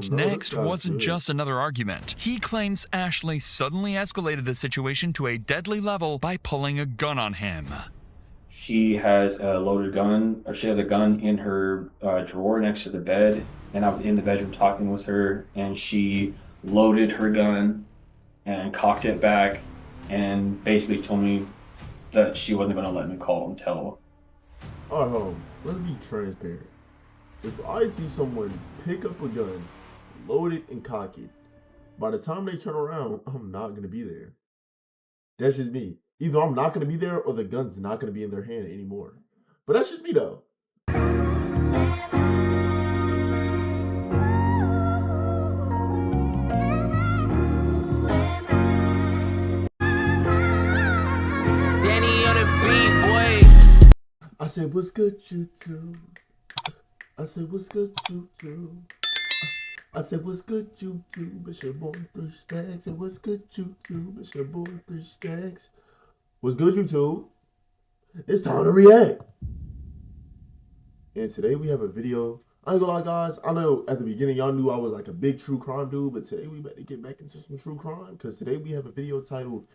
happened next wasn't just another argument. He claims Ashley suddenly escalated the situation to a deadly level by pulling a gun on him. She has a loaded gun, or she has a gun in her drawer next to the bed, and I was in the bedroom talking with her, and she loaded her gun and cocked it back and basically told me that she wasn't going to let me call and tell. Alright, let's be transparent. If I see someone pick up a gun, load it, and cock it, by the time they turn around, I'm not going to be there. That's just me. Either I'm not going to be there or the gun's not going to be in their hand anymore. But that's just me, though. I said, what's good, YouTube? I said, what's good, YouTube? I said, what's good, YouTube? It's your boy, 3 Stacks. And what's good, YouTube? It's your boy, 3 Stacks. What's good, YouTube? It's time to react. And today we have a video. I ain't gonna lie, guys. I know at the beginning y'all knew I was like a big true crime dude, but today we better get back into some true crime, because today we have a video titled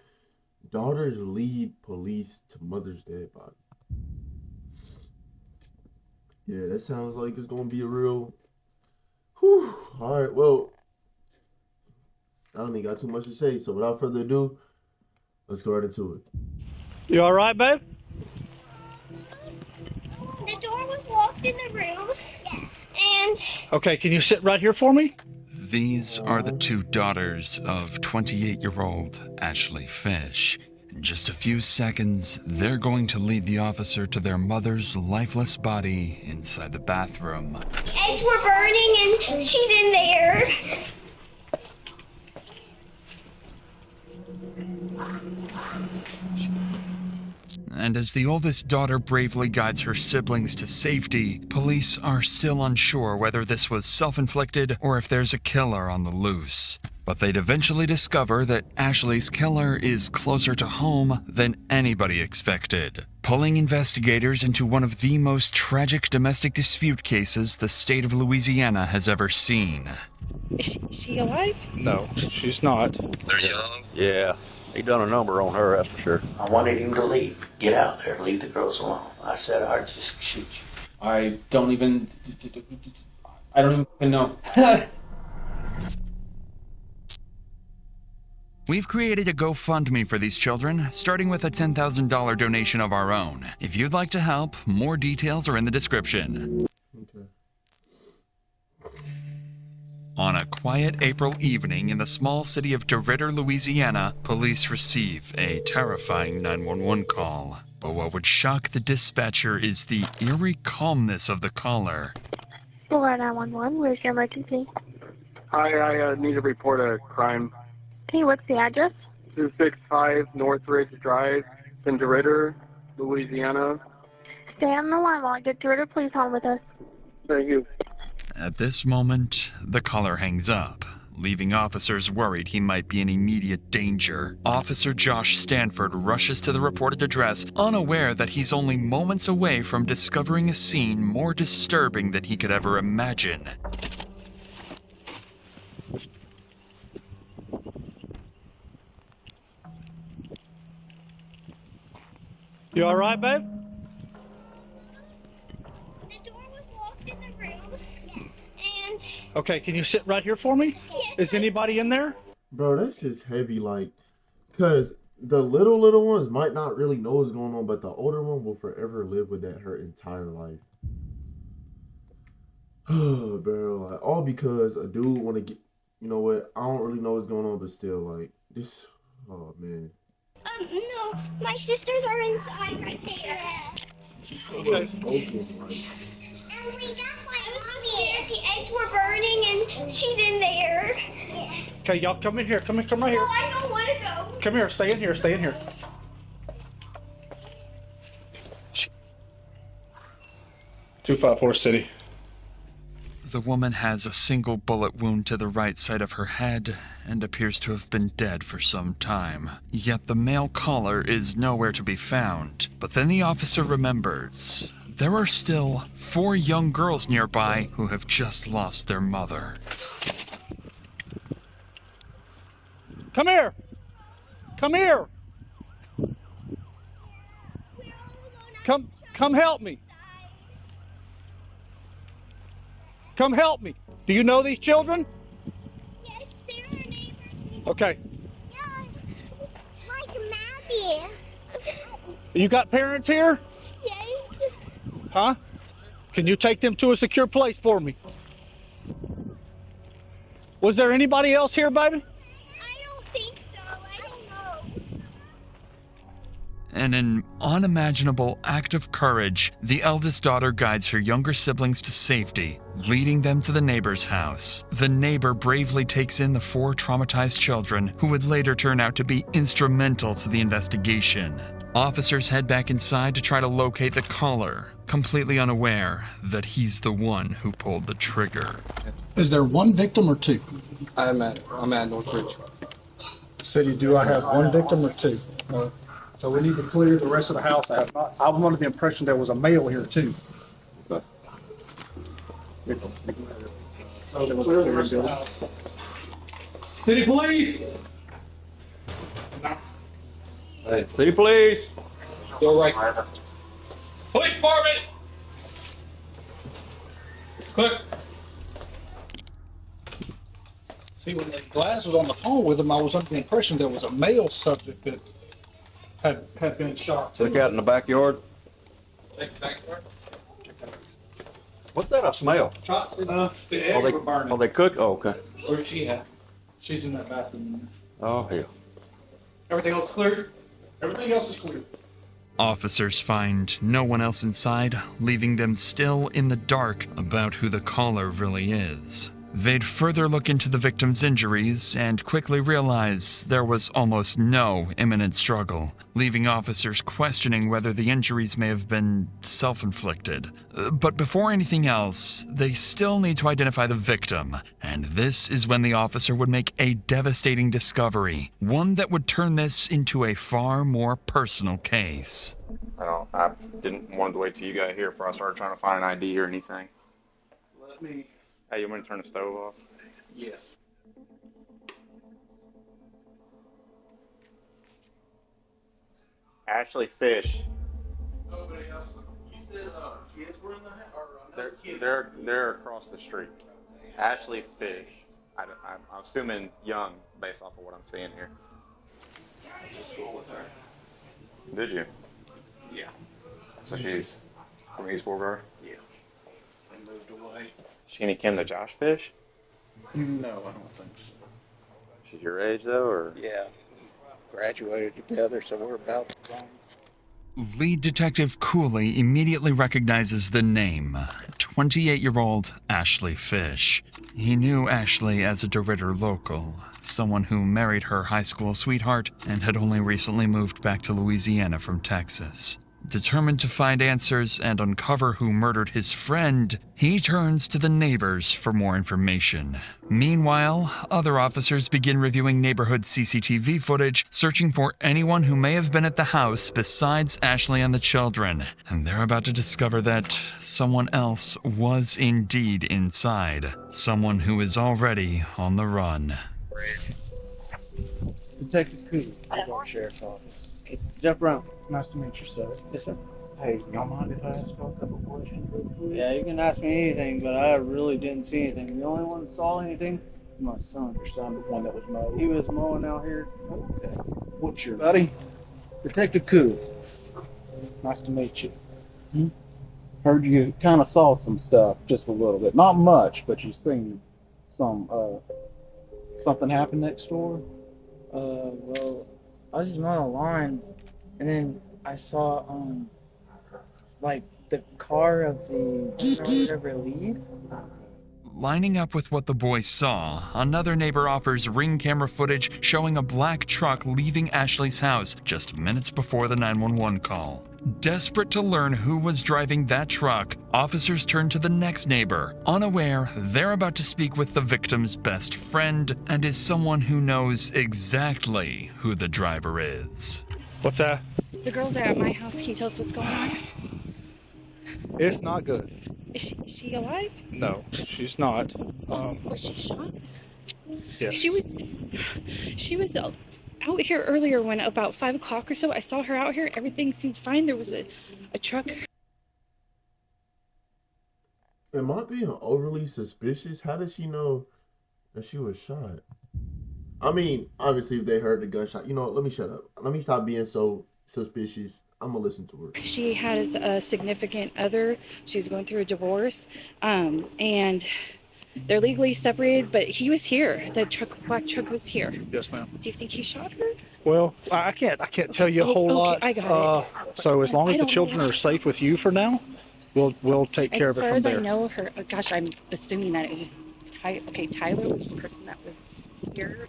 Daughters Lead Police to Mother's Dead Body. Yeah, that sounds like it's gonna be a real... Whew. Alright, well, I don't even got too much to say, so without further ado, let's go right into it. You alright, babe? The door was locked in the room, and... Okay, can you sit right here for me? These are the two daughters of 28-year-old Ashley Fish. In just a few seconds, they're going to lead the officer to their mother's lifeless body inside the bathroom. Eggs were burning and she's in there. And as the oldest daughter bravely guides her siblings to safety, police are still unsure whether this was self-inflicted or if there's a killer on the loose. But they'd eventually discover that Ashley's killer is closer to home than anybody expected, pulling investigators into one of the most tragic domestic dispute cases the state of Louisiana has ever seen. Is she alive? No, she's not. They're young. Yeah, he done a number on her, that's for sure. I wanted him to leave. Get out there. Leave the girls alone. I said I'd just shoot you. I don't even know. We've created a GoFundMe for these children, starting with a $10,000 donation of our own. If you'd like to help, more details are in the description. Okay. On a quiet April evening in the small city of DeRidder, Louisiana, police receive a terrifying 911 call. But what would shock the dispatcher is the eerie calmness of the caller. 911, where's your emergency? Hi, I need to report a crime. Okay, what's the address? 265 Northridge Drive, in DeRidder, Louisiana. Stay on the line while I get DeRidder Police home with us. Thank you. At this moment, the caller hangs up, leaving officers worried he might be in immediate danger. Officer Josh Stanford rushes to the reported address, unaware that he's only moments away from discovering a scene more disturbing than he could ever imagine. You alright, babe? The door was locked in the room, and... Okay, can you sit right here for me? Yes, Is anybody in there? Bro, that's just heavy, like, because the little ones might not really know what's going on, but the older one will forever live with that her entire life. Bro, like, all because a dude want to get, you know what, I don't really know what's going on, but still, like, this, oh, man. No, my sisters are inside right there. She's so well-spoken, like. And we got my mommy. The eggs were burning and she's in there. Okay, y'all come in here. Come right here. No, I don't want to go. Come here, stay in here, stay in here. 254 City. The woman has a single bullet wound to the right side of her head and appears to have been dead for some time. Yet the male caller is nowhere to be found. But then the officer remembers there are still 4 young girls nearby who have just lost their mother. Come here. Come here. Come help me. Come help me. Do you know these children? Yes, they're our neighbors. Okay. Yeah, like Maddie. You got parents here? Yes. Huh? Can you take them to a secure place for me? Was there anybody else here, baby? I don't think so. I don't know. In an unimaginable act of courage, the eldest daughter guides her younger siblings to safety, leading them to the neighbor's house. The neighbor bravely takes in the 4 traumatized children, who would later turn out to be instrumental to the investigation. Officers head back inside to try to locate the caller, completely unaware that he's the one who pulled the trigger. Is there one victim or 2? I'm at Northridge. City, do I have one victim or 2? So we need to clear the rest of the house. I'm under the impression there was a male here too. So there was clear the rest of the house. City police! Hey, city police! Go right. Police department! Quick! See, when Gladys was on the phone with him, I was under the impression there was a male subject that had been shot. Look out in the backyard. What's that? A smell? The eggs were burning. Oh, they cook? Oh, okay. Where's she at? She's in that bathroom. Oh, hell. Everything else clear? Everything else is clear. Officers find no one else inside, leaving them still in the dark about who the caller really is. They'd further look into the victim's injuries and quickly realize there was almost no imminent struggle, leaving officers questioning whether the injuries may have been self-inflicted. But before anything else, they still need to identify the victim, and this is when the officer would make a devastating discovery, one that would turn this into a far more personal case. I didn't want to wait till you got here before I started trying to find an ID or anything. Let me. Hey, you want me to turn the stove off? Yes. Ashley Fish. Nobody else. You said kids were in the house? They're across the street. Ashley Fish. I'm assuming young based off of what I'm seeing here. I went to school with her. Did you? Yeah. So she's from East Borgard? Yeah. They moved away. She any kin to Josh Fish? No, I don't think so. She's your age though, or? Yeah. Graduated together, so we're about the same. Lead Detective Cooley immediately recognizes the name, 28-year-old Ashley Fish. He knew Ashley as a DeRitter local, someone who married her high school sweetheart and had only recently moved back to Louisiana from Texas. Determined to find answers and uncover who murdered his friend, he turns to the neighbors for more information. Meanwhile, other officers begin reviewing neighborhood CCTV footage, searching for anyone who may have been at the house besides Ashley and the children. And they're about to discover that someone else was indeed inside. Someone who is already on the run. Detective Cooper, Sheriff's Office. Jeff Brown, nice to meet you, sir. Yes, sir. Hey, y'all mind if I ask you a couple questions real quick? Yeah, you can ask me anything, but I really didn't see anything. The only one that saw anything was my son. Your son, the one that was mowing. He was mowing out here. Okay. What's your buddy? Detective Cooper. Nice to meet you. Heard you kind of saw some stuff, just a little bit. Not much, but you seen some, something happen next door? Well, I was just mowing the lawn, and then I saw, like, the car of the owner or whatever leave. Lining up with what the boys saw, another neighbor offers ring camera footage showing a black truck leaving Ashley's house just minutes before the 911 call. Desperate to learn who was driving that truck, officers turn to the next neighbor, unaware they're about to speak with the victim's best friend and is someone who knows exactly who the driver is. What's that? The girls are at my house. Can you tell us what's going on? It's not good. Is she alive? No, she's not. Was she shot? Yes. She was out here earlier when about 5 o'clock or so. I saw her out here. Everything seemed fine. There was a truck. Am I being overly suspicious? How does she know that she was shot? I mean, obviously, if they heard the gunshot, let me shut up. Let me stop being so suspicious. I'm gonna listen to her. She has a significant other. She's going through a divorce, and they're legally separated. But he was here. The black truck was here. Yes, ma'am. Do you think he shot her? Well, I can't tell you a whole lot. I got it. So as long as I the don't children know. are safe with you for now, we'll take care of it from As far there. as I know, her. Gosh, I'm assuming that it was Tyler was the person that was here.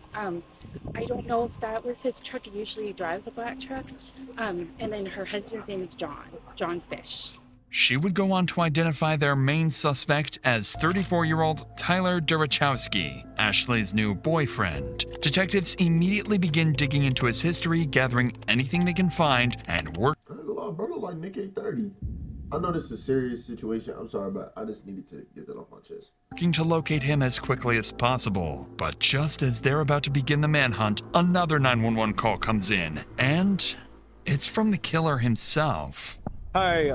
I don't know if that was his truck. He usually drives a black truck. And then her husband's name is John Fish. She would go on to identify their main suspect as 34-year-old Tyler Durachowski, Ashley's new boyfriend. Detectives immediately begin digging into his history, gathering anything they can find, and work. Bro, like Nick 830. I know this is a serious situation. I'm sorry, but I just needed to get that off my chest. Working to locate him as quickly as possible. But just as they're about to begin the manhunt, another 911 call comes in, and it's from the killer himself. Hi,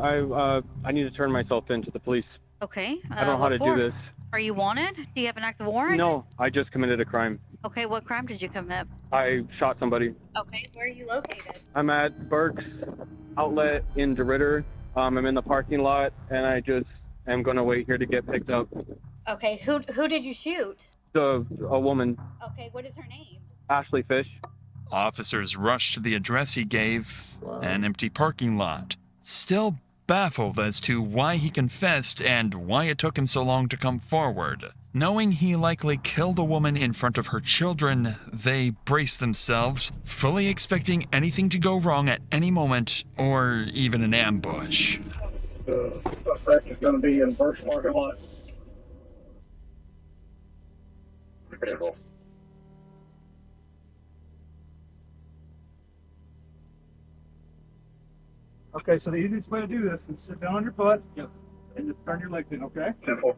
I need to turn myself in to the police. Okay. I don't know how to do this. Are you wanted? Do you have an active warrant? No, I just committed a crime. Okay, what crime did you commit? I shot somebody. Okay, where are you located? I'm at Burke's Outlet in DeRidder. I'm in the parking lot, and I just am going to wait here to get picked up. Okay, who did you shoot? A woman, Okay, what is her name? Ashley Fish. Officers rush to the address he gave, an empty parking lot. Still baffled as to why he confessed and why it took him so long to come forward. Knowing he likely killed a woman in front of her children, they brace themselves, fully expecting anything to go wrong at any moment, or even an ambush. The suspect is going to be in Burke's parking lot. Okay, so the easiest way to do this is sit down on your butt and just turn your legs in, okay? Simple.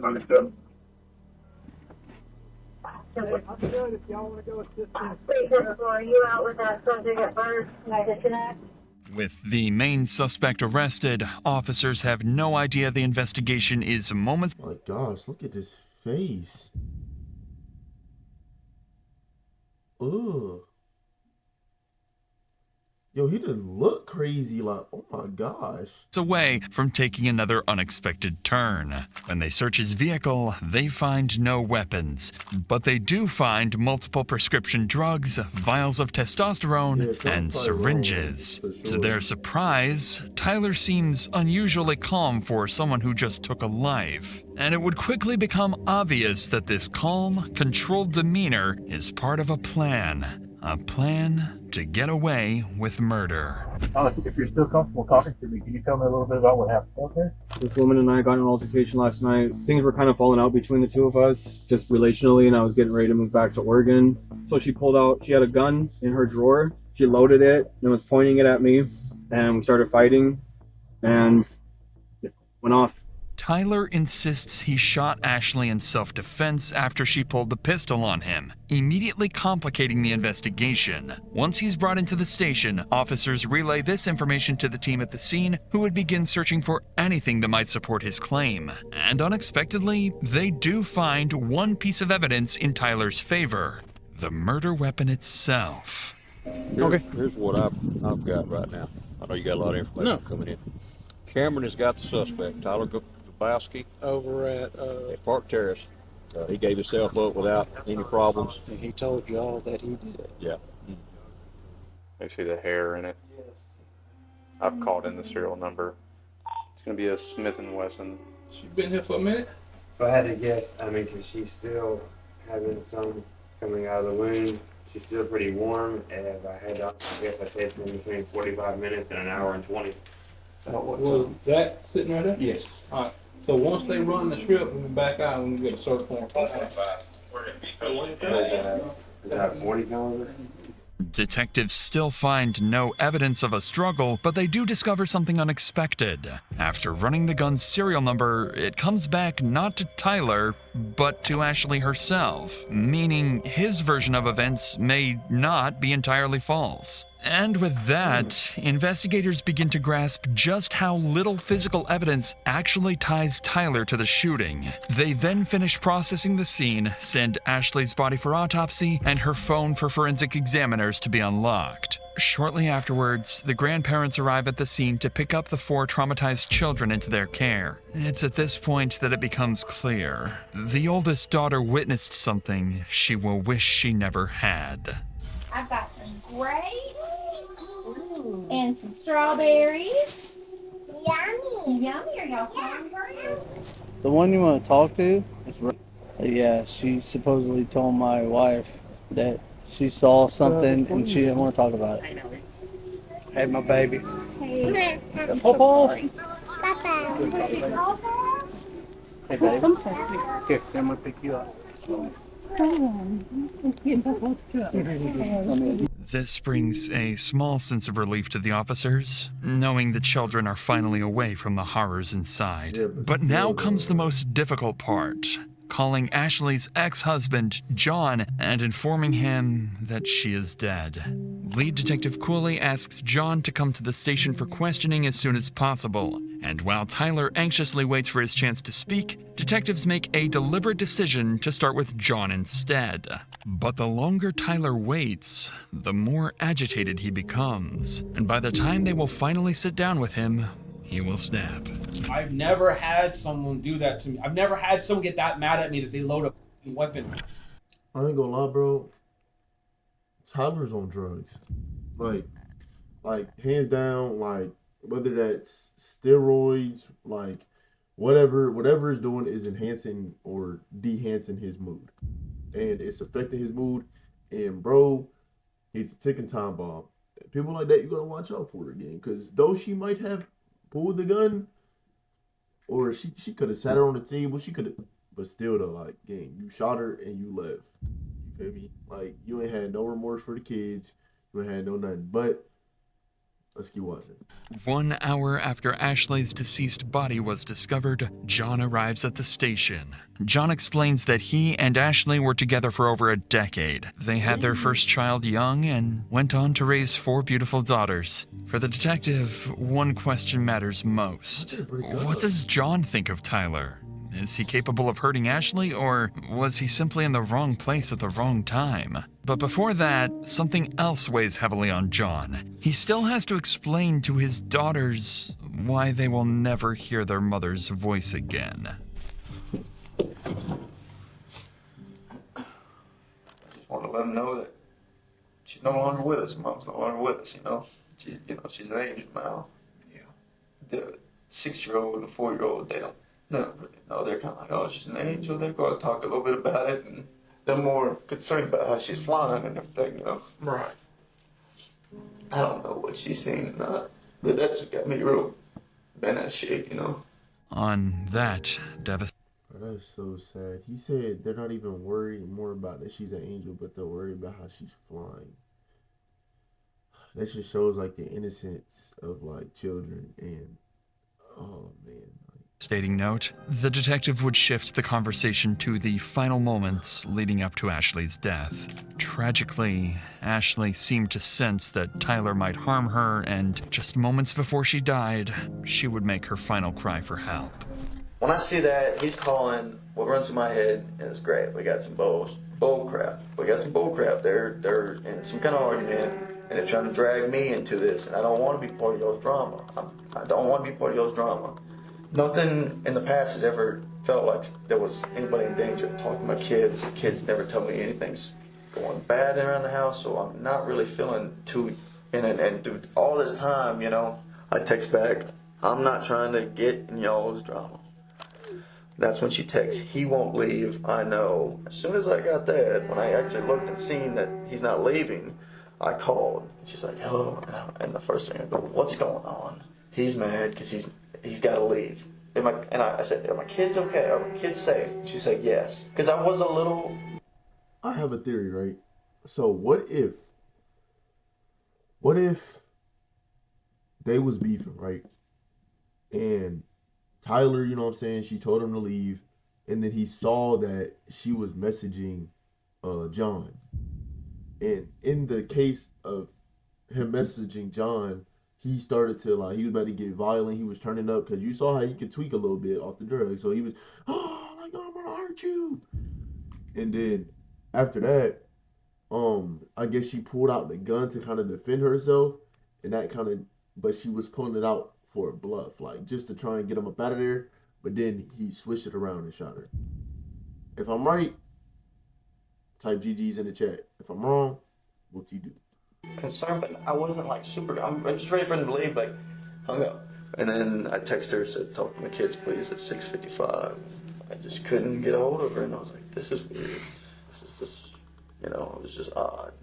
Understood. If y'all want to go assist Are you out with that subject at first? Can I disconnect? With the main suspect arrested, officers have no idea the investigation is moments. My gosh, look at this face. Ugh. Yo, he just look crazy, like, oh my gosh. Away from taking another unexpected turn. When they search his vehicle, they find no weapons, but they do find multiple prescription drugs, vials of testosterone, and syringes. To their surprise, Tyler seems unusually calm for someone who just took a life, and it would quickly become obvious that this calm, controlled demeanor is part of a plan to get away with murder. If you're still comfortable talking to me, can you tell me a little bit about what happened out there? This woman and I got in an altercation last night. Things were kind of falling out between the two of us, just relationally, and I was getting ready to move back to Oregon. So she had a gun in her drawer. She loaded it and was pointing it at me, and we started fighting, and it went off. Tyler insists he shot Ashley in self-defense after she pulled the pistol on him, immediately complicating the investigation. Once he's brought into the station, officers relay this information to the team at the scene, who would begin searching for anything that might support his claim. And unexpectedly, they do find one piece of evidence in Tyler's favor: the murder weapon itself. Here's what I've got right now. I know you got a lot of information coming in. Cameron has got the suspect, Tyler Gloveriiag, Over at Park Terrace. He gave himself up without any problems. and he told y'all that he did it. Yeah. They see the hair in it. I've called in the serial number. It's gonna be a Smith & Wesson. She's been here for a minute? If I had to guess, cause she's still having some coming out of the wound. She's still pretty warm, and if I had to guess, I'd say it's been between 45 minutes and an hour and 20. Was that sitting right there? Yes. All right. So once they run the strip and we back out, we can get a search warrant. Is that 40 caliber? Detectives still find no evidence of a struggle, but they do discover something unexpected. After running the gun's serial number, it comes back not to Tyler, but to Ashley herself, meaning his version of events may not be entirely false. And with that, investigators begin to grasp just how little physical evidence actually ties Tyler to the shooting. They then finish processing the scene, send Ashley's body for autopsy, and her phone for forensic examiners to be unlocked. Shortly afterwards, the grandparents arrive at the scene to pick up the 4 traumatized children into their care. It's at this point that it becomes clear. The oldest daughter witnessed something she will wish she never had. I've got some grapes and some strawberries. Yummy. Yummy. Are y'all hungry? The one you want to talk to is yeah, she supposedly told my wife that she saw something and she didn't want to talk about it. I know. Hey, my babies. Hey. Papa. Papa. Hey, baby. Here, I'm going to pick you up. This brings a small sense of relief to the officers, knowing the children are finally away from the horrors inside. But now comes the most difficult part, calling Ashley's ex-husband, John, and informing him that she is dead. Lead Detective Cooley asks John to come to the station for questioning as soon as possible, and while Tyler anxiously waits for his chance to speak, detectives make a deliberate decision to start with John instead. But the longer Tyler waits, the more agitated he becomes, and by the time they will finally sit down with him, he will snap. I've never had someone do that to me. I've never had someone get that mad at me that they load a f***ing weapon. I ain't gonna lie, bro. Tyler's on drugs. Like hands down, like whether that's steroids, like whatever it's doing is enhancing or dehancing his mood. And it's affecting his mood. And bro, it's a ticking time bomb. People like that, you gotta watch out for again. Cause though she might have pulled the gun, or she could have sat her on the table, she could have, but still though, like, gang, you shot her and you left. You feel me? Like, you ain't had no remorse for the kids, you ain't had no nothing. But let's keep watching. 1 hour after Ashley's deceased body was discovered, John arrives at the station. John explains that he and Ashley were together for over a decade. They had their first child young and went on to raise 4 beautiful daughters. For the detective, one question matters most. What does John think of Tyler? Is he capable of hurting Ashley, or was he simply in the wrong place at the wrong time? But before that, something else weighs heavily on John. He still has to explain to his daughters why they will never hear their mother's voice again. I just want to let them know that she's no longer with us. Mom's no longer with us, you know. She's an angel now. Yeah. The 6-year-old and the 4-year-old, they don't really know. They're kind of like, oh, she's an angel. They're going to talk a little bit about it, and they're more concerned about how she's flying and everything, you know. Right. I don't know what she's seen or not, but that's got me real bent out of shape, you know. On that devastating. That is so sad. He said they're not even worried more about that she's an angel, but they're worried about how she's flying. That just shows like the innocence of like children, and oh man. Stating note, the detective would shift the conversation to the final moments leading up to Ashley's death. Tragically, Ashley seemed to sense that Tyler might harm her, and just moments before she died, she would make her final cry for help. When I see that, he's calling, what runs through my head, and it's great. We got some bull crap. We got some bull crap. They're in some kind of argument, and they're trying to drag me into this, and I don't want to be part of y'all's drama. I don't want to be part of y'all's drama. Nothing in the past has ever felt like there was anybody in danger. Talking to my kids, kids never tell me anything's going bad around the house, so I'm not really feeling too in it. And through all this time, you know, I text back, I'm not trying to get in y'all's drama. That's when she texts, he won't leave, I know. As soon as I got that, when I actually looked and seen that he's not leaving, I called. She's like, hello. And the first thing I go, what's going on? He's mad because he's got to leave. And I said, are my kids okay? Are my kids safe? She said, yes. Because I was a little... I have a theory, right? So what if What if they was beefing, right? And Tyler, you know what I'm saying, she told him to leave, and then he saw that she was messaging John. And in the case of him messaging John, he started to like he was about to get violent. He was turning up because you saw how he could tweak a little bit off the drugs. So he was, oh, like I'm gonna hurt you. And then after that, I guess she pulled out the gun to kind of defend herself, and that kind of, but she was pulling it out for a bluff, like just to try and get him up out of there. But then he switched it around and shot her. If I'm right, type GG's in the chat. If I'm wrong, what you do? Concerned, but I wasn't like super. I'm just ready for him to leave. Like, hung up, and then I texted her, said, "Talk to my kids, please." At 6:55, I just couldn't get a hold of her, and I was like, "This is weird. This is just, it was just odd."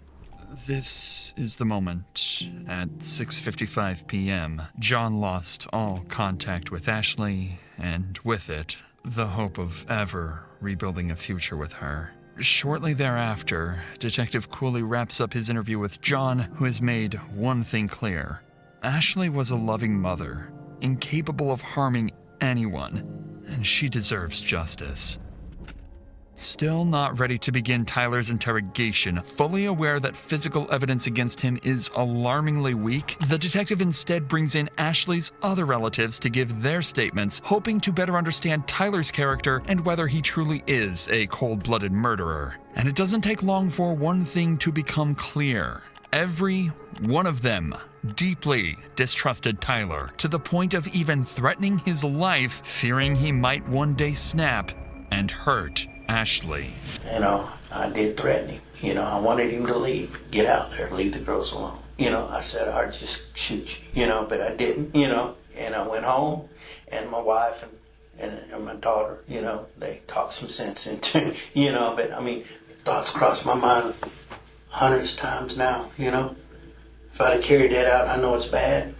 This is the moment. At 6:55 p.m., John lost all contact with Ashley, and with it, the hope of ever rebuilding a future with her. Shortly thereafter, Detective Cooley wraps up his interview with John, who has made one thing clear. Ashley was a loving mother, incapable of harming anyone, and she deserves justice. Still not ready to begin Tyler's interrogation, fully aware that physical evidence against him is alarmingly weak, the detective instead brings in Ashley's other relatives to give their statements, hoping to better understand Tyler's character and whether he truly is a cold-blooded murderer. And it doesn't take long for one thing to become clear. Every one of them deeply distrusted Tyler, to the point of even threatening his life, fearing he might one day snap and hurt Ashley. I did threaten him. I wanted him to leave, get out there, leave the girls alone. I said I'd just shoot you, but I didn't, and I went home, and my wife and my daughter, they talked some sense into, but I mean, thoughts crossed my mind hundreds of times now, If I'd have carried that out, I know it's bad,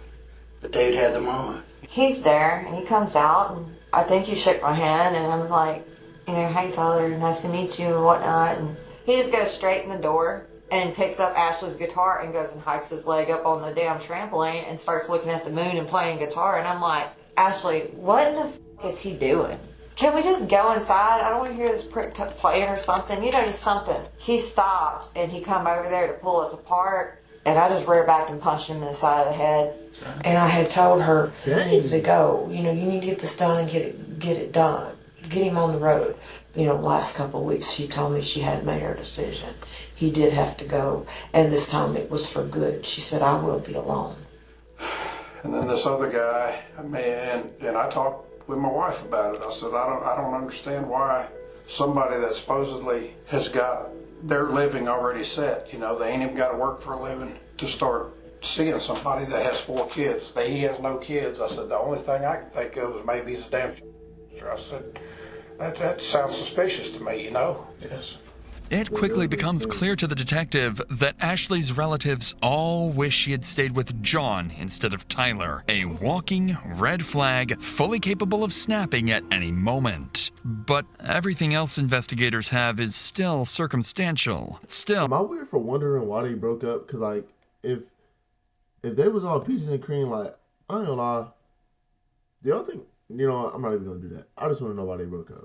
but they'd had the mama. He's there, and he comes out, and I think he shook my hand, and I'm like, hey Tyler, nice to meet you and whatnot. And he just goes straight in the door and picks up Ashley's guitar and goes and hikes his leg up on the damn trampoline and starts looking at the moon and playing guitar. And I'm like, Ashley, what in the f*** is he doing? Can we just go inside? I don't want to hear this prick playing or something. Just something. He stops and he come over there to pull us apart. And I just rear back and punched him in the side of the head. And I had told her, he needs to go. You need to get this done and get it done. Get him on the road. Last couple of weeks she told me she had made her decision. He did have to go, and this time it was for good. She said, I will be alone. And then this other guy, and I talked with my wife about it. I said, I don't understand why somebody that supposedly has got their living already set, they ain't even got to work for a living, to start seeing somebody that has 4 kids. He has no kids. I said, the only thing I can think of is maybe he's a damn. I said, that sounds suspicious to me, Yes. It quickly becomes clear to the detective that Ashley's relatives all wish she had stayed with John instead of Tyler, a walking red flag fully capable of snapping at any moment. But everything else investigators have is still circumstantial. Am I weird for wondering why they broke up? Because, like, if they was all peaches and cream, like, I ain't gonna lie, do y'all think... I'm not even going to do that. I just want to know why they broke up.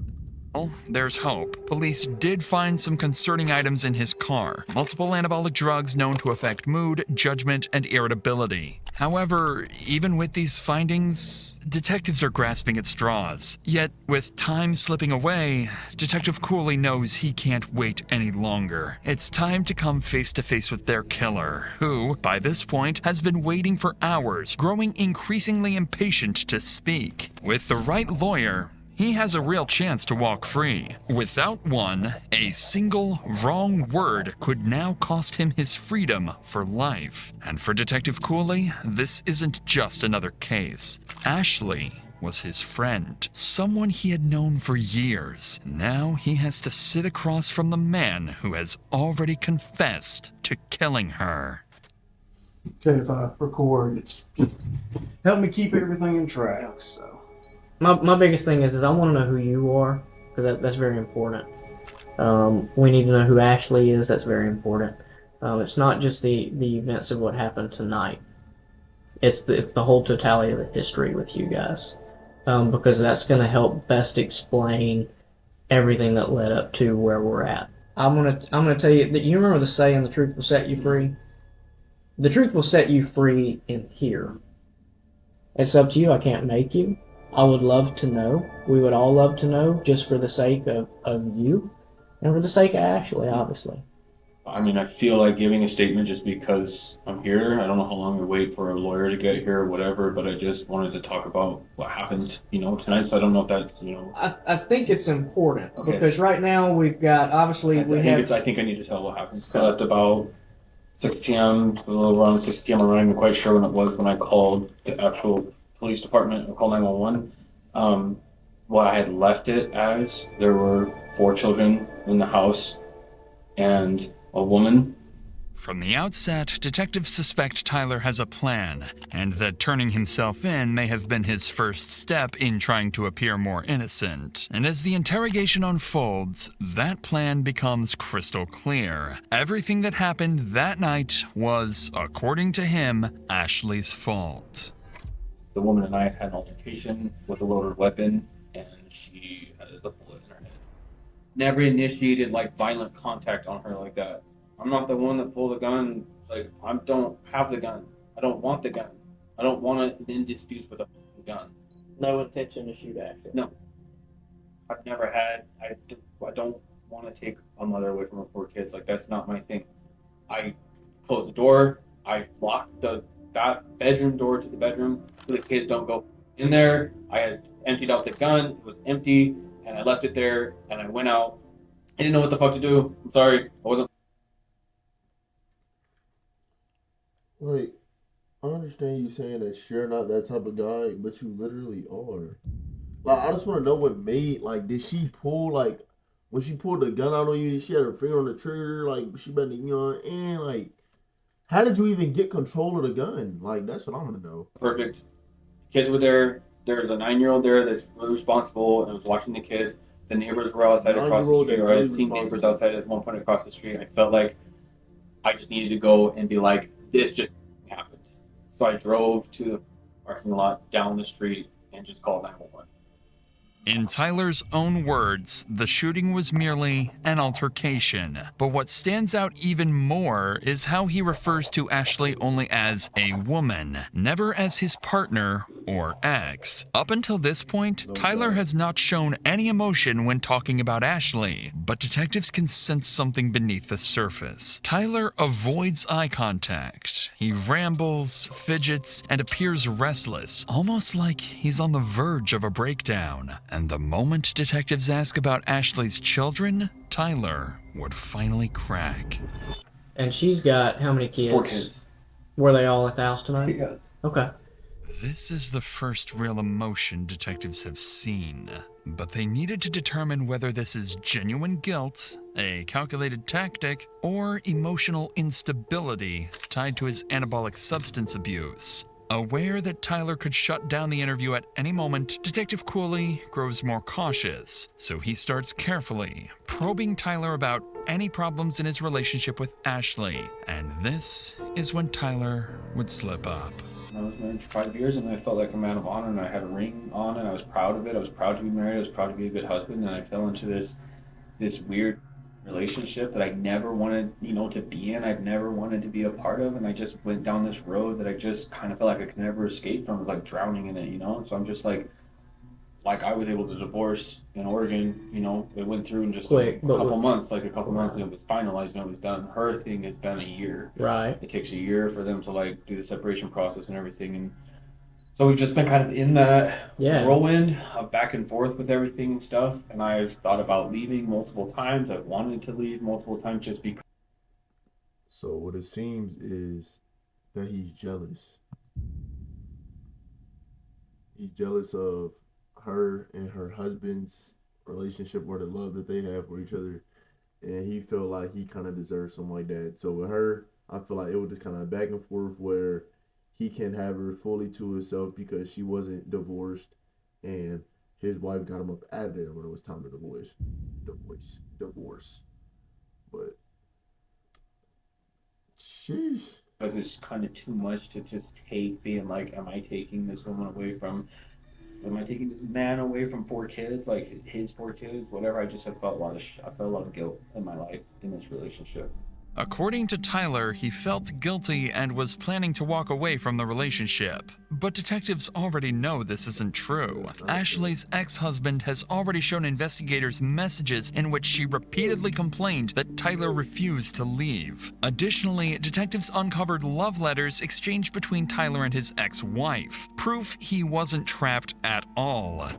Well, there's hope. Police did find some concerning items in his car. Multiple anabolic drugs known to affect mood, judgment, and irritability. However, even with these findings, detectives are grasping at straws. Yet, with time slipping away, Detective Cooley knows he can't wait any longer. It's time to come face to face with their killer, who, by this point, has been waiting for hours, growing increasingly impatient to speak. With the right lawyer, he has a real chance to walk free. Without one, a single wrong word could now cost him his freedom for life. And for Detective Cooley, this isn't just another case. Ashley was his friend, someone he had known for years. Now he has to sit across from the man who has already confessed to killing her. Okay, if I record, it's just help me keep everything in track, so. My biggest thing is I want to know who you are, because that's very important. We need to know who Ashley is. That's very important. It's not just the events of what happened tonight. It's the whole totality of the history with you guys, because that's going to help best explain everything that led up to where we're at. I'm gonna tell you that you remember the saying, "The truth will set you free." The truth will set you free in here. It's up to you. I can't make you. I would love to know. We would all love to know, just for the sake of you, and for the sake of Ashley, obviously. I mean, I feel like giving a statement just because I'm here. I don't know how long we wait for a lawyer to get here or whatever, but I just wanted to talk about what happened, tonight. So I don't know if that's, I think it's important, Okay. because right now we've got, obviously, I think I need to tell what happened. I left about 6 p.m. A little around 6 p.m. I'm not even quite sure when it was when I called the actual police department or called 911. What I had left it as, there were 4 children in the house and a woman. From the outset, detectives suspect Tyler has a plan, and that turning himself in may have been his first step in trying to appear more innocent. And as the interrogation unfolds, that plan becomes crystal clear. Everything that happened that night was, according to him, Ashley's fault. The woman and I had an altercation with a loaded weapon, and she had a bullet in her head. Never initiated violent contact on her like that. I'm not the one that pulled the gun. I don't have the gun. I don't want the gun. I don't want to in disputes with a gun. No intention to shoot Ashley. No. I've never had. I don't want to take a mother away from her 4 kids. That's not my thing. I closed the door. I locked that bedroom door to the bedroom so the kids don't go in there. I had emptied out the gun. It was empty, and I left it there, and I went out. I didn't know what the fuck to do. I'm sorry. I wasn't. Like, I understand you saying that you're not that type of guy, but you literally are. Like, I just want to know what made, did she pull, when she pulled the gun out on you, she had her finger on the trigger, she better, and, how did you even get control of the gun? That's what I want to know. Perfect. Kids were there. There's a 9-year-old there that's really responsible and was watching the kids. The neighbors were outside across the street, or I had seen neighbors outside at one point across the street. I felt like I just needed to go and be like, this just happened. So I drove to the parking lot down the street and just called 911. In Tyler's own words, the shooting was merely an altercation. But what stands out even more is how he refers to Ashley only as a woman, never as his partner or ex. Up until this point, Tyler has not shown any emotion when talking about Ashley, but detectives can sense something beneath the surface. Tyler avoids eye contact. He rambles, fidgets, and appears restless, almost like he's on the verge of a breakdown. And the moment detectives ask about Ashley's children, Tyler would finally crack. And she's got how many kids? 4 kids. Were they all at the house tonight? Yes. Okay. This is the first real emotion detectives have seen, but they needed to determine whether this is genuine guilt, a calculated tactic, or emotional instability tied to his anabolic substance abuse. Aware that Tyler could shut down the interview at any moment, Detective Cooley grows more cautious, so he starts carefully probing Tyler about any problems in his relationship with Ashley. And this is when Tyler would slip up. I was married for 5 years, and I felt like a man of honor, and I had a ring on, and I was proud of it. I was proud to be married. I was proud to be a good husband, and I fell into this weird relationship that I never wanted, to be in. I've never wanted to be a part of, and I just went down this road that I just kind of felt like I could never escape from. It was like drowning in it, So I'm just like I was able to divorce in Oregon, it went through in just a couple months, it was finalized and it was done. Her thing has been a year. Right. It takes a year for them to do the separation process and everything, and so we've just been kind of in that whirlwind of back and forth with everything and stuff, and I've thought about leaving multiple times. I've wanted to leave multiple times just because. So what it seems is that he's jealous. He's jealous of her and her husband's relationship, or the love that they have for each other, and he felt like he kind of deserves something like that. So with her, I feel like it was just kind of back and forth where he can have her fully to himself because she wasn't divorced, and his wife got him up out of there when it was time to divorce. But Sheesh. Because it's kind of too much to just take, being like, am I taking this woman away from, am I taking this man away from 4 kids, like his 4 kids, whatever. I just have felt a lot of, I felt a lot of guilt in my life in this relationship. According to Tyler, he felt guilty and was planning to walk away from the relationship. But detectives already know this isn't true. Ashley's ex-husband has already shown investigators messages in which she repeatedly complained that Tyler refused to leave. Additionally, detectives uncovered love letters exchanged between Tyler and his ex-wife, proof he wasn't trapped at all.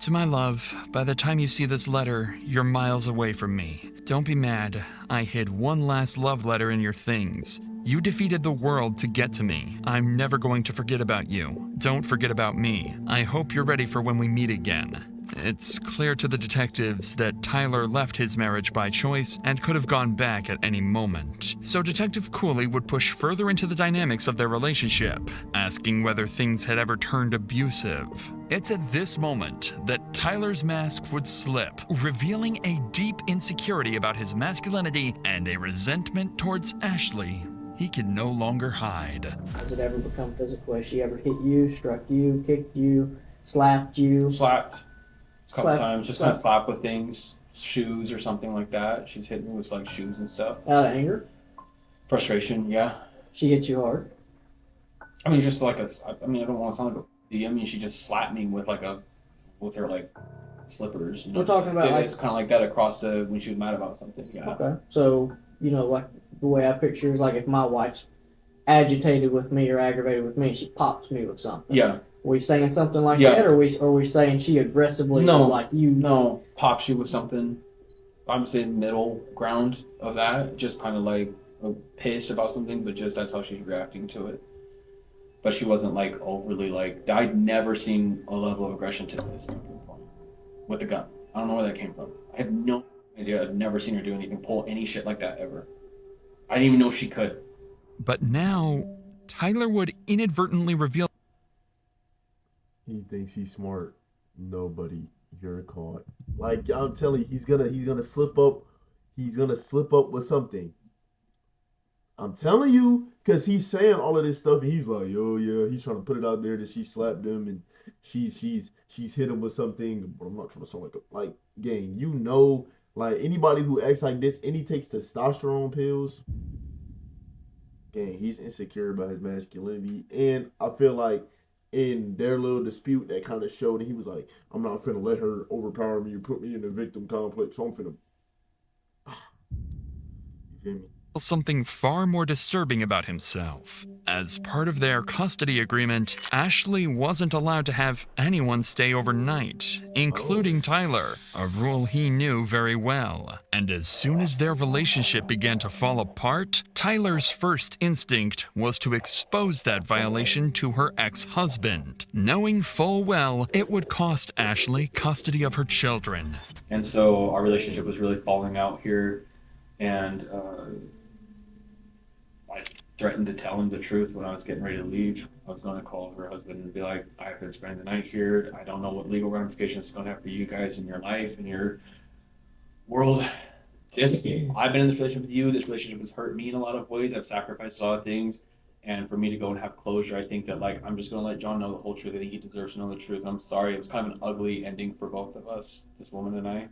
To my love, by the time you see this letter, you're miles away from me. Don't be mad. I hid one last love letter in your things. You defeated the world to get to me. I'm never going to forget about you. Don't forget about me. I hope you're ready for when we meet again. It's clear to the detectives that Tyler left his marriage by choice and could have gone back at any moment. So Detective Cooley would push further into the dynamics of their relationship, asking whether things had ever turned abusive. It's at this moment that Tyler's mask would slip, revealing a deep insecurity about his masculinity and a resentment towards Ashley he could no longer hide. Has it ever become physical? Has she ever hit you, struck you, kicked you, slapped you? Slapped. A couple times, just kind of slap with things, shoes or something like that. She's hit me with like shoes and stuff. Out of anger? Frustration, yeah. She hit you hard? I mean, just like I mean, I don't want to sound like a, I mean, she just slapped me with with her like slippers. You know, We're talking about it's kind of like that across the, when she was mad about something, yeah. Okay. So, you know, like the way I picture is like if my wife's agitated with me or aggravated with me, she pops me with something. Yeah. Are we saying something like that, or are we saying she aggressively was like you? No, pops you with something. I'm saying middle ground of that, just kind of like pissed about something, but just that's how she's reacting to it. But she wasn't like overly like, I'd never seen a level of aggression to this before with the gun. I don't know where that came from. I have no idea. I've never seen her do anything, pull any shit like that ever. I didn't even know she could. But now, Tyler would inadvertently reveal. He thinks he's smart. Nobody, you're caught. Like I'm telling you, he's gonna slip up. He's gonna slip up with something. I'm telling you, because he's saying all of this stuff, and he's like, "Yo, yeah," he's trying to put it out there that she slapped him and she's hit him with something. But I'm not trying to sound like gang. You know, like anybody who acts like this, and he takes testosterone pills. Gang, he's insecure about his masculinity, and I feel like in their little dispute that kind of showed he was like, "I'm not finna let her overpower me or put me in the victim complex. So I'm finna." You feel me? Something far more disturbing about himself. As part of their custody agreement, Ashley wasn't allowed to have anyone stay overnight, including Tyler, a rule he knew very well. And as soon as their relationship began to fall apart, Tyler's first instinct was to expose that violation to her ex-husband, knowing full well it would cost Ashley custody of her children. And so our relationship was really falling out here, and I threatened to tell him the truth when I was getting ready to leave. I was going to call her husband and be like, I've been spending the night here. I don't know what legal ramifications it's going to have for you guys in your life, in your world. I've been in this relationship with you. This relationship has hurt me in a lot of ways. I've sacrificed a lot of things. And for me to go and have closure, I think that like I'm just going to let John know the whole truth. I think he deserves to know the truth. I'm sorry. It was kind of an ugly ending for both of us, this woman and I.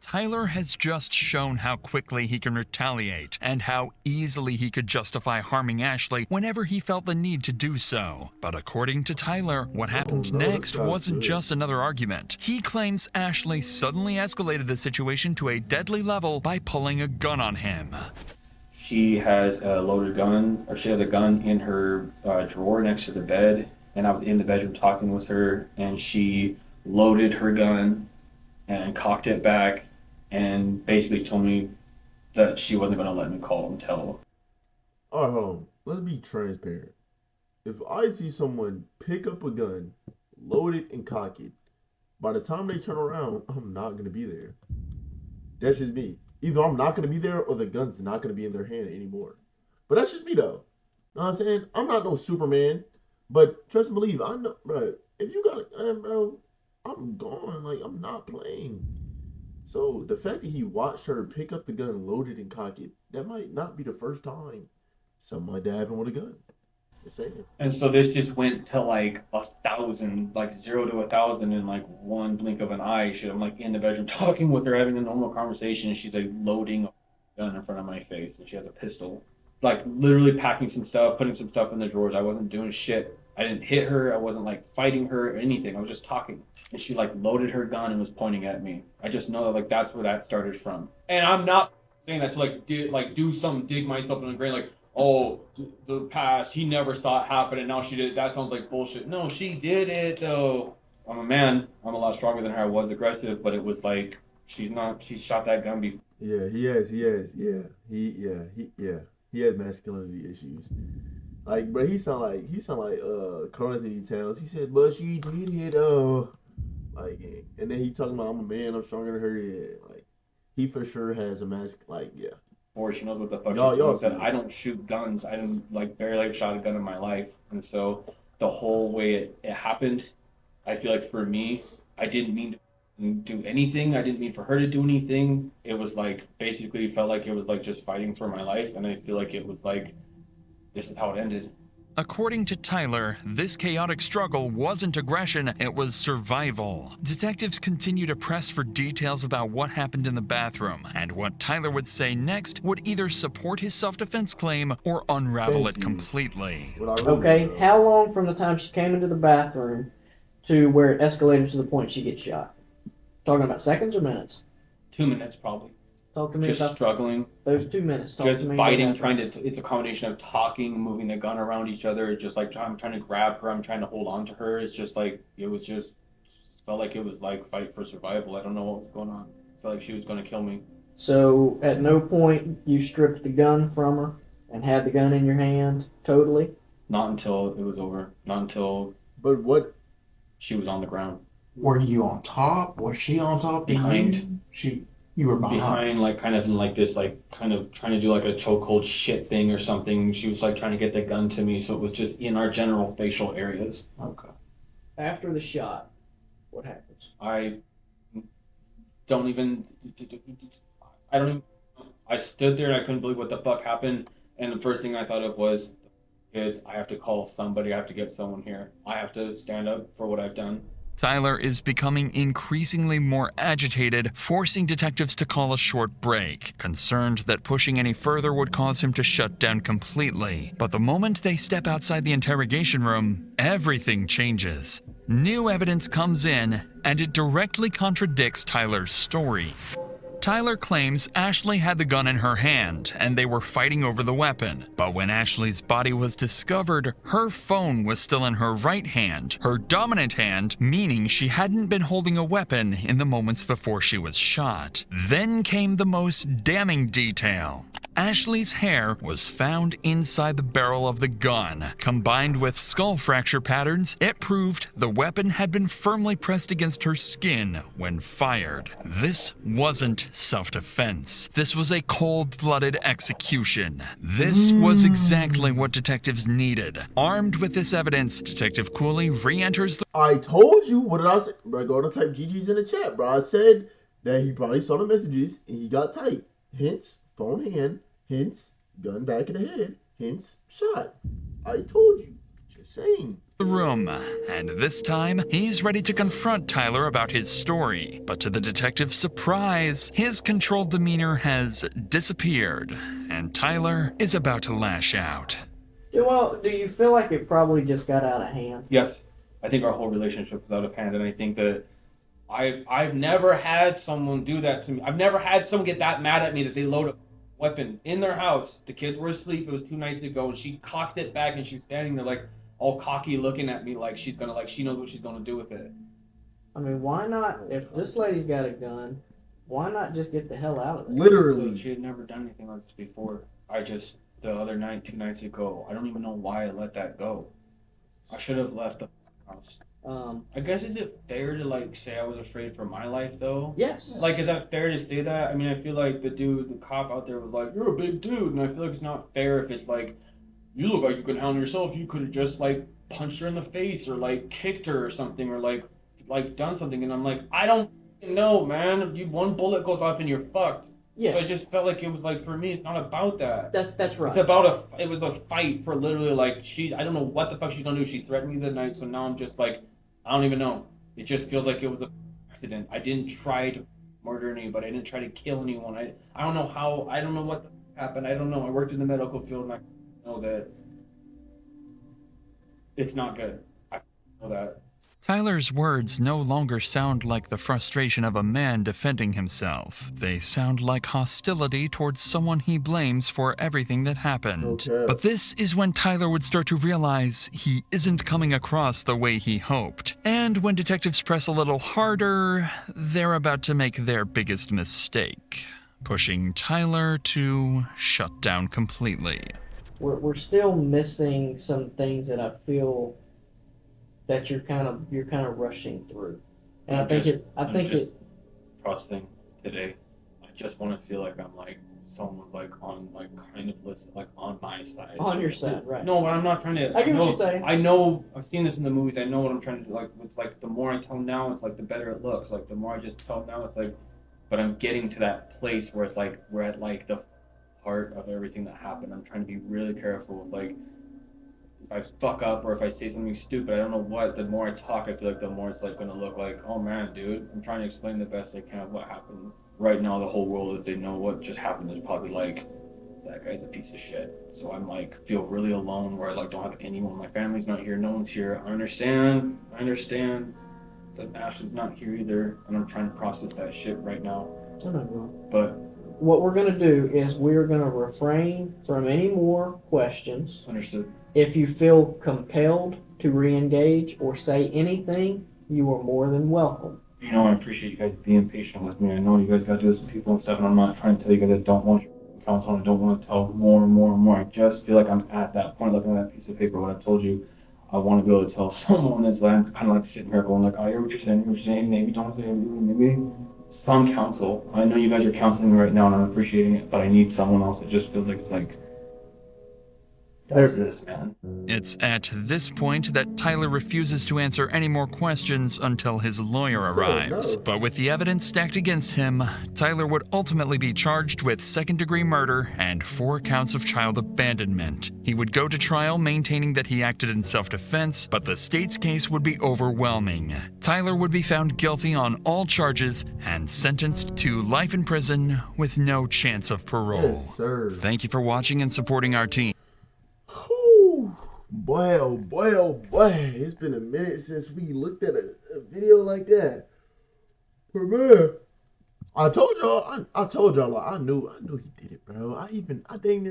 Tyler has just shown how quickly he can retaliate and how easily he could justify harming Ashley whenever he felt the need to do so. But according to Tyler, what happened next wasn't just another argument. He claims Ashley suddenly escalated the situation to a deadly level by pulling a gun on him. She has a loaded gun, or she has a gun in her drawer next to the bed, and I was in the bedroom talking with her, and she loaded her gun and cocked it back and basically told me that she wasn't going to let me call until. All right, hold on. Let's be transparent. If I see someone pick up a gun, load it, and cock it, by the time they turn around, I'm not going to be there. That's just me. Either I'm not going to be there or the gun's not going to be in their hand anymore. But that's just me, though. Know what I'm saying? I'm not no Superman. But trust and believe, I know, bro, if you got a gun, bro, I'm gone. Like, I'm not playing. So the fact that he watched her pick up the gun, load it, and cock it, that might not be the first time something like that happened with a gun. Just saying. And so this just went to like 1,000, like 0 to 1,000 in like one blink of an eye. I'm like in the bedroom talking with her, having a normal conversation, and she's like loading a gun in front of my face, and she has a pistol. Like literally packing some stuff, putting some stuff in the drawers. I wasn't doing shit. I didn't hit her. I wasn't like fighting her or anything. I was just talking. And she like loaded her gun and was pointing at me. I just know that like that's where that started from. And I'm not saying that to do some dig myself in the grave like, oh, the past, he never saw it happen and now she did it. That sounds like bullshit. No, she did it though. I'm a man. I'm a lot stronger than her. I was aggressive, but it was like she shot that gun before. Yeah, he has, he has masculinity issues. Like, but he sound like Carl Anthony Towns. He said, but she did it, like, and then he talking about I'm a man, I'm stronger than her. Yeah, like, he for sure has a mask. Like, yeah. Or she knows what the fuck Y'all she's doing. see Said it. I don't shoot guns. I didn't like barely shot a gun in my life, and so the whole way it happened, I feel like for me, I didn't mean to do anything. I didn't mean for her to do anything. It was like basically felt like it was like just fighting for my life, and I feel like it was like this is how it ended. According to Tyler, this chaotic struggle wasn't aggression, it was survival. Detectives continue to press for details about what happened in the bathroom, and what Tyler would say next would either support his self-defense claim or unravel it completely. Okay, how long from the time she came into the bathroom to where it escalated to the point she gets shot? Talking about seconds or minutes? 2 minutes probably. Talk to me Just about struggling. those 2 minutes. Talk Just to me fighting, about that. it's a combination of talking, moving the gun around each other, just like I'm trying to grab her, I'm trying to hold on to her. It's just like, it was just, felt like it was like fight for survival. I don't know what was going on. I felt like she was going to kill me. So at no point you stripped the gun from her and had the gun in your hand totally? Not until it was over. Not until. But what? She was on the ground. Were you on top? Was she on top? Behind. You were behind. Behind, like kind of in like this, like kind of trying to do like a chokehold shit thing or something. She was like trying to get the gun to me, so it was just in our general facial areas. Okay. After the shot, what happens? I don't even. I stood there and I couldn't believe what the fuck happened. And the first thing I thought of was, I have to call somebody. I have to get someone here. I have to stand up for what I've done. Tyler is becoming increasingly more agitated, forcing detectives to call a short break, concerned that pushing any further would cause him to shut down completely. But the moment they step outside the interrogation room, everything changes. New evidence comes in, and it directly contradicts Tyler's story. Tyler claims Ashley had the gun in her hand and they were fighting over the weapon. But when Ashley's body was discovered, her phone was still in her right hand, her dominant hand, meaning she hadn't been holding a weapon in the moments before she was shot. Then came the most damning detail. Ashley's hair was found inside the barrel of the gun. Combined with skull fracture patterns, it proved the weapon had been firmly pressed against her skin when fired. This wasn't self-defense. This was a cold-blooded execution. This was exactly what detectives needed. Armed with this evidence, Detective Cooley re-enters the— I told you, what did I say? Bro, go to type GG's in the chat, bro. I said that he probably saw the messages and he got tight. Hence, phone hand. Hence, gun back in the head. Hence, shot. I told you. Just saying. room, and this time, he's ready to confront Tyler about his story. But to the detective's surprise, his controlled demeanor has disappeared, and Tyler is about to lash out. Well, do you feel like it probably just got out of hand? Yes. I think our whole relationship was out of hand, and I think that I've never had someone do that to me. I've never had someone get that mad at me that they load a weapon in their house. The kids were asleep. It was 2 nights ago, and she cocks it back, and she's standing there like all cocky, looking at me like she's gonna she knows what she's gonna do with it. I mean, why not? If this lady's got a gun, why not just get the hell out of there? Literally. She had never done anything like this before. The other night, 2 nights ago, I don't even know why I let that go. I should have left the house. I guess, is it fair to say I was afraid for my life though? Yes. Is that fair to say that? I mean, I feel like the cop out there was like, "You're a big dude," and I feel like it's not fair if it's like, "You look like you can handle yourself. You could have just punched her in the face or kicked her or something or done something." And I'm like, I don't know, man. One bullet goes off and you're fucked. Yeah. So I just felt like it was like, for me, it's not about that. That's right. It's about it was a fight for literally like, I don't know what the fuck she's gonna do. She threatened me the night, so now I'm just like, I don't even know. It just feels like it was a accident. I didn't try to murder anybody. I didn't try to kill anyone. I don't know how, I don't know what happened. I don't know. I worked in the medical field and I know that it's not good. I know that. Tyler's words no longer sound like the frustration of a man defending himself. They sound like hostility towards someone he blames for everything that happened. Okay. But this is when Tyler would start to realize he isn't coming across the way he hoped. And when detectives press a little harder, they're about to make their biggest mistake, pushing Tyler to shut down completely. We're still missing some things that I feel that you're kind of rushing through, and I'm just trusting today. I just want to feel like I'm like someone's like on like kind of listen like on my side. On your side, right? No, but I'm not trying to. I get what you're saying. I know I've seen this in the movies. I know what I'm trying to do. Like it's like the more I tell now, it's like the better it looks. Like the more I just tell now, it's like, but I'm getting to that place where it's like we're at like the heart of everything that happened. I'm trying to be really careful with like. If I fuck up or if I say something stupid, I don't know what, the more I talk, I feel like the more it's like gonna look like, oh man, dude, I'm trying to explain the best I can what happened. Right now, the whole world, if they know what just happened, is probably like, that guy's a piece of shit. So I'm like, feel really alone where I like don't have anyone. My family's not here, no one's here. I understand that Ashley's not here either, and I'm trying to process that shit right now. But what we're gonna do is we're gonna refrain from any more questions. Understood. If you feel compelled to re-engage or say anything, you are more than welcome. You know, I appreciate you guys being patient with me. I know you guys got to do this with people and stuff, and I'm not trying to tell you guys I don't want your counsel and I don't want to tell more and more and more. I just feel like I'm at that point, looking at that piece of paper, what I've told you. I want to be able to tell someone that's like, I'm kind of like sitting here going like, I hear what you're saying, maybe don't say anything, maybe some counsel. I know you guys are counseling me right now and I'm appreciating it, but I need someone else. It just feels like it's like, that's this, man. It's at this point that Tyler refuses to answer any more questions until his lawyer arrives. But with the evidence stacked against him, Tyler would ultimately be charged with second-degree murder and 4 counts of child abandonment. He would go to trial maintaining that he acted in self-defense, but the state's case would be overwhelming. Tyler would be found guilty on all charges and sentenced to life in prison with no chance of parole. Yes, sir. Thank you for watching and supporting our team. Whew. Boy, oh boy, oh boy. It's been a minute since we looked at a video like that. But man, I told y'all, like, I knew he did it, bro. I dang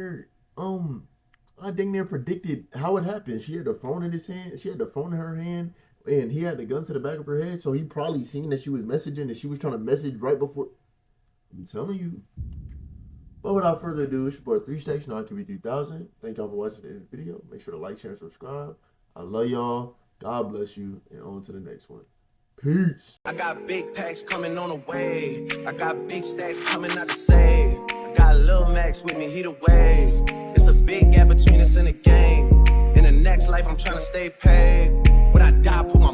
near predicted how it happened. She had the phone in his hand, she had the phone in her hand, and he had the gun to the back of her head, so he probably seen that she was messaging and she was trying to message right before. I'm telling you. But without further ado, it's your boy 3 Station on TV3000. Thank y'all for watching the video. Make sure to like, share, and subscribe. I love y'all. God bless you. And on to the next one. Peace. I got big packs coming on the way. I got big stacks coming out to save. I got Lil Max with me, he the way. It's a big gap between us and the game. In the next life, I'm trying to stay paid. When I die, put my